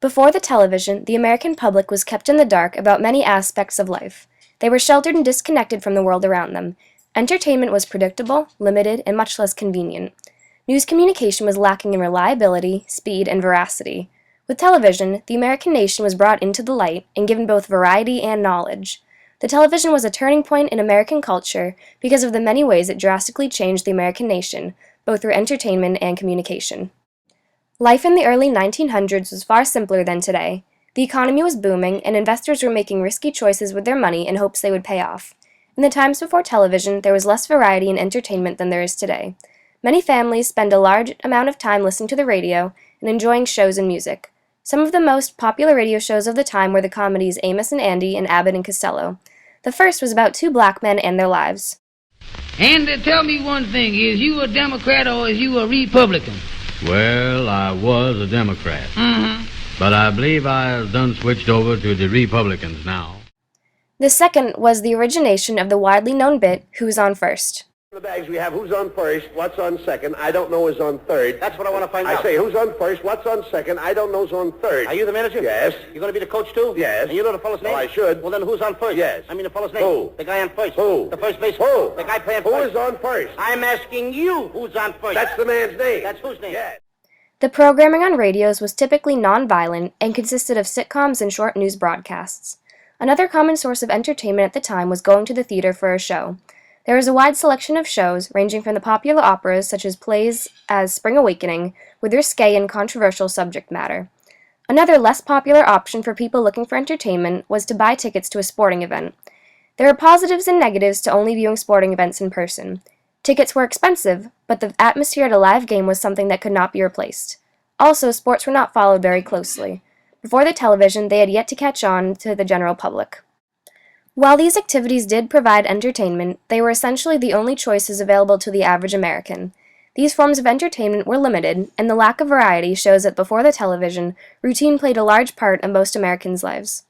Before the television, the American public was kept in the dark about many aspects of life. They were sheltered and disconnected from the world around them. Entertainment was predictable, limited, and much less convenient. News communication was lacking in reliability, speed, and veracity. With television, the American nation was brought into the light and given both variety and knowledge. The television was a turning point in American culture because of the many ways it drastically changed the American nation, both through entertainment and communication. Life in the early 1900s was far simpler than today. The economy was booming, and investors were making risky choices with their money in hopes they would pay off. In the times before television, there was less variety in entertainment than there is today. Many families spend a large amount of time listening to the radio and enjoying shows and music. Some of the most popular radio shows of the time were the comedies Amos and Andy and Abbott and Costello. The first was about two black men and their lives. And tell me one thing, is you a Democrat or is you a Republican? Well, I was a Democrat. But I believe I've done switched over to the Republicans now. The second was the origination of the widely known bit, Who's on First? In the bags we have who's on first, what's on second, I don't know who's on third. That's what I want to find out. I say who's on first, what's on second, I don't know who's on third. Are you the manager? Yes. You going to be the coach too? Yes. And you know the fellow's name? Oh, I should. Well, then who's on first? Yes. I mean the fellow's name. Who? The guy on first. Who? The first base. Who? The guy playing Who first. is on first? I'm asking you who's on first. That's the man's name. That's whose name? Yes. The programming on radios was typically non-violent and consisted of sitcoms and short news broadcasts. Another common source of entertainment at the time was going to the theater for a show. There was a wide selection of shows, ranging from the popular operas such as plays as Spring Awakening, with risque and controversial subject matter. Another less popular option for people looking for entertainment was to buy tickets to a sporting event. There are positives and negatives to only viewing sporting events in person. Tickets were expensive, but the atmosphere at a live game was something that could not be replaced. Also, sports were not followed very closely. Before the television, they had yet to catch on to the general public. While these activities did provide entertainment, they were essentially the only choices available to the average American. These forms of entertainment were limited, and the lack of variety shows that before the television, routine played a large part in most Americans' lives.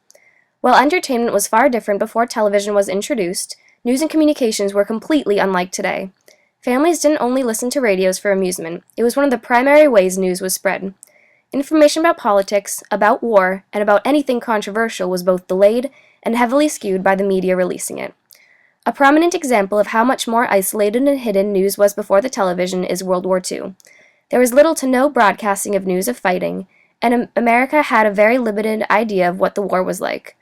While entertainment was far different before television was introduced, news and communications were completely unlike today. Families didn't only listen to radios for amusement, it was one of the primary ways news was spread. Information about politics, about war, and about anything controversial was both delayed and heavily skewed by the media releasing it. A prominent example of how much more isolated and hidden news was before the television is World War II. There was little to no broadcasting of news of fighting, and America had a very limited idea of what the war was like.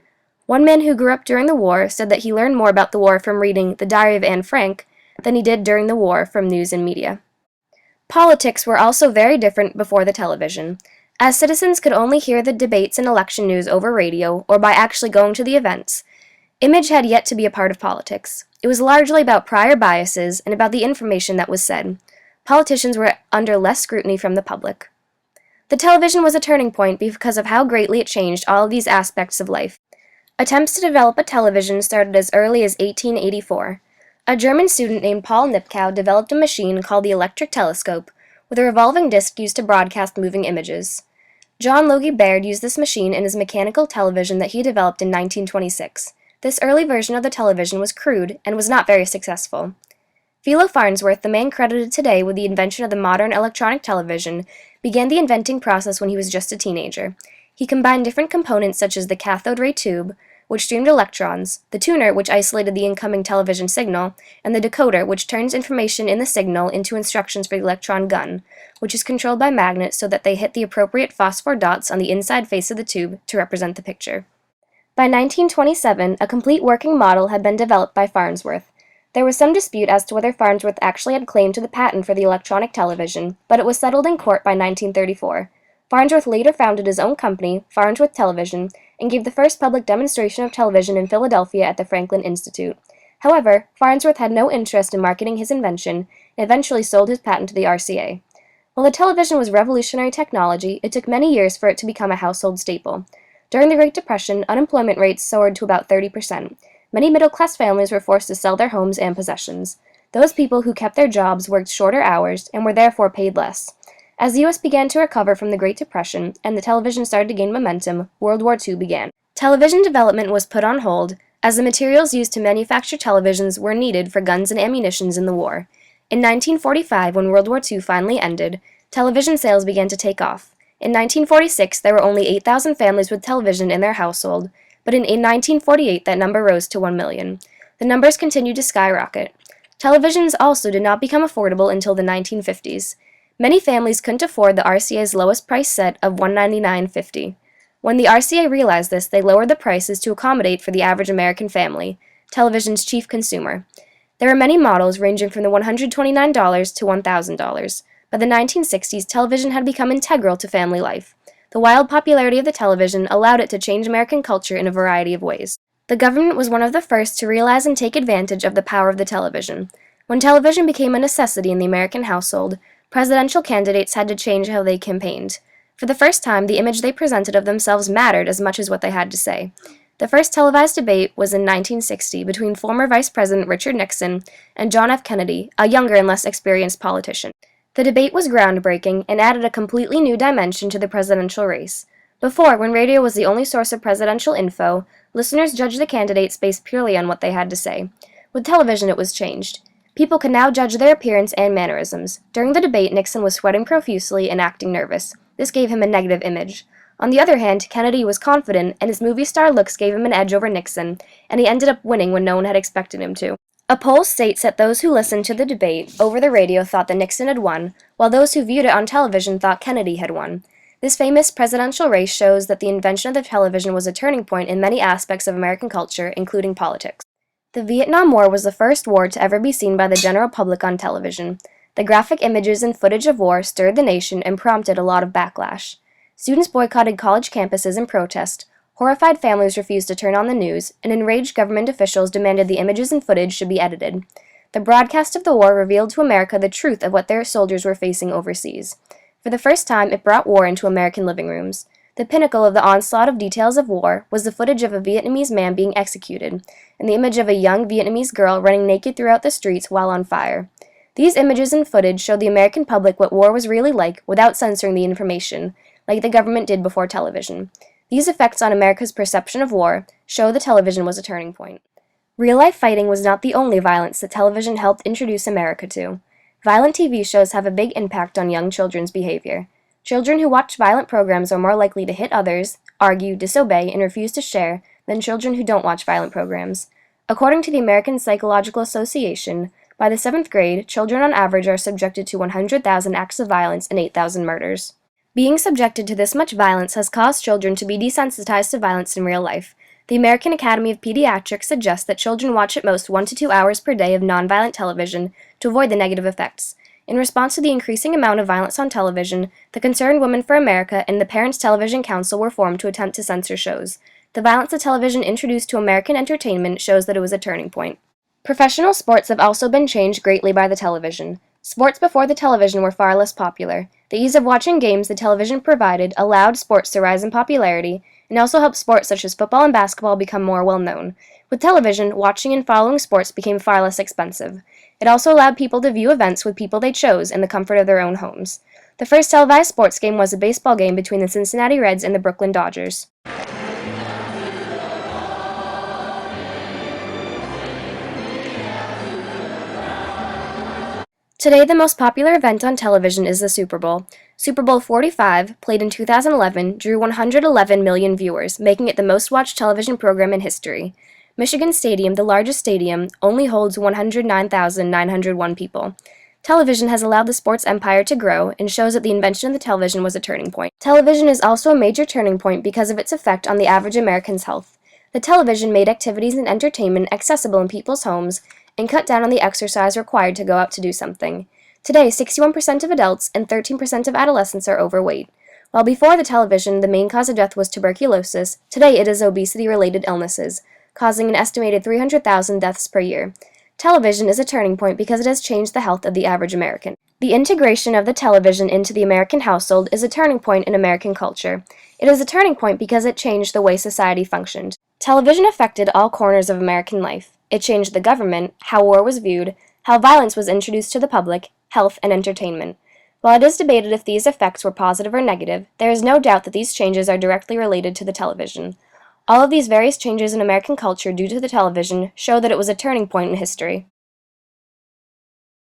One man who grew up during the war said that he learned more about the war from reading The Diary of Anne Frank than he did during the war from news and media. Politics were also very different before the television. As citizens could only hear the debates and election news over radio or by actually going to the events, image had yet to be a part of politics. It was largely about prior biases and about the information that was said. Politicians were under less scrutiny from the public. The television was a turning point because of how greatly it changed all of these aspects of life. Attempts to develop a television started as early as 1884. A German student named Paul Nipkow developed a machine called the electric telescope, with a revolving disc used to broadcast moving images. John Logie Baird used this machine in his mechanical television that he developed in 1926. This early version of the television was crude and was not very successful. Philo Farnsworth, the man credited today with the invention of the modern electronic television, began the inventing process when he was just a teenager. He combined different components such as the cathode ray tube, which streamed electrons, the tuner, which isolated the incoming television signal, and the decoder, which turns information in the signal into instructions for the electron gun, which is controlled by magnets so that they hit the appropriate phosphor dots on the inside face of the tube to represent the picture. By 1927, a complete working model had been developed by Farnsworth. There was some dispute as to whether Farnsworth actually had claim to the patent for the electronic television, but it was settled in court by 1934. Farnsworth later founded his own company, Farnsworth Television, and gave the first public demonstration of television in Philadelphia at the Franklin Institute. However, Farnsworth had no interest in marketing his invention and eventually sold his patent to the RCA. While the television was revolutionary technology, it took many years for it to become a household staple. During the Great Depression, unemployment rates soared to about 30%. Many middle-class families were forced to sell their homes and possessions. Those people who kept their jobs worked shorter hours and were therefore paid less. As the U.S. began to recover from the Great Depression and the television started to gain momentum, World War II began. Television development was put on hold, as the materials used to manufacture televisions were needed for guns and ammunition in the war. In 1945, when World War II finally ended, television sales began to take off. In 1946, there were only 8,000 families with television in their household, but in 1948 that number rose to 1 million. The numbers continued to skyrocket. Televisions also did not become affordable until the 1950s. Many families couldn't afford the RCA's lowest price set of $199.50. When the RCA realized this, they lowered the prices to accommodate for the average American family, television's chief consumer. There are many models ranging from the $129 to $1,000. By the 1960s, television had become integral to family life. The wild popularity of the television allowed it to change American culture in a variety of ways. The government was one of the first to realize and take advantage of the power of the television. When television became a necessity in the American household, presidential candidates had to change how they campaigned. For the first time, the image they presented of themselves mattered as much as what they had to say. The first televised debate was in 1960 between former Vice President Richard Nixon and John F. Kennedy, a younger and less experienced politician. The debate was groundbreaking and added a completely new dimension to the presidential race. Before, when radio was the only source of presidential info, listeners judged the candidates based purely on what they had to say. With television, it was changed. People could now judge their appearance and mannerisms. During the debate, Nixon was sweating profusely and acting nervous. This gave him a negative image. On the other hand, Kennedy was confident, and his movie star looks gave him an edge over Nixon, and he ended up winning when no one had expected him to. A poll states that those who listened to the debate over the radio thought that Nixon had won, while those who viewed it on television thought Kennedy had won. This famous presidential race shows that the invention of the television was a turning point in many aspects of American culture, including politics. The Vietnam War was the first war to ever be seen by the general public on television. The graphic images and footage of war stirred the nation and prompted a lot of backlash. Students boycotted college campuses in protest, horrified families refused to turn on the news, and enraged government officials demanded the images and footage should be edited. The broadcast of the war revealed to America the truth of what their soldiers were facing overseas. For the first time, it brought war into American living rooms. The pinnacle of the onslaught of details of war was the footage of a Vietnamese man being executed, and the image of a young Vietnamese girl running naked throughout the streets while on fire. These images and footage showed the American public what war was really like without censoring the information, like the government did before television. These effects on America's perception of war show the television was a turning point. Real-life fighting was not the only violence that television helped introduce America to. Violent TV shows have a big impact on young children's behavior. Children who watch violent programs are more likely to hit others, argue, disobey, and refuse to share than children who don't watch violent programs. According to the American Psychological Association, by the 7th grade, children on average are subjected to 100,000 acts of violence and 8,000 murders. Being subjected to this much violence has caused children to be desensitized to violence in real life. The American Academy of Pediatrics suggests that children watch at most 1 to 2 hours per day of nonviolent television to avoid the negative effects. In response to the increasing amount of violence on television, the Concerned Women for America and the Parents Television Council were formed to attempt to censor shows. The violence that television introduced to American entertainment shows that it was a turning point. Professional sports have also been changed greatly by the television. Sports before the television were far less popular. The ease of watching games the television provided allowed sports to rise in popularity, and also helped sports such as football and basketball become more well-known. With television, watching and following sports became far less expensive. It also allowed people to view events with people they chose in the comfort of their own homes. The first televised sports game was a baseball game between the Cincinnati Reds and the Brooklyn Dodgers. Today, the most popular event on television is the Super Bowl. Super Bowl 45, played in 2011, drew 111 million viewers, making it the most watched television program in history. Michigan Stadium, the largest stadium, only holds 109,901 people. Television has allowed the sports empire to grow and shows that the invention of the television was a turning point. Television is also a major turning point because of its effect on the average American's health. The television made activities and entertainment accessible in people's homes and cut down on the exercise required to go out to do something. Today, 61% of adults and 13% of adolescents are overweight. While before the television, the main cause of death was tuberculosis, today it is obesity-related illnesses, causing an estimated 300,000 deaths per year. Television is a turning point because it has changed the health of the average American. The integration of the television into the American household is a turning point in American culture. It is a turning point because it changed the way society functioned. Television affected all corners of American life. It changed the government, how war was viewed, how violence was introduced to the public, health, and entertainment. While it is debated if these effects were positive or negative, there is no doubt that these changes are directly related to the television. All of these various changes in American culture due to the television show that it was a turning point in history.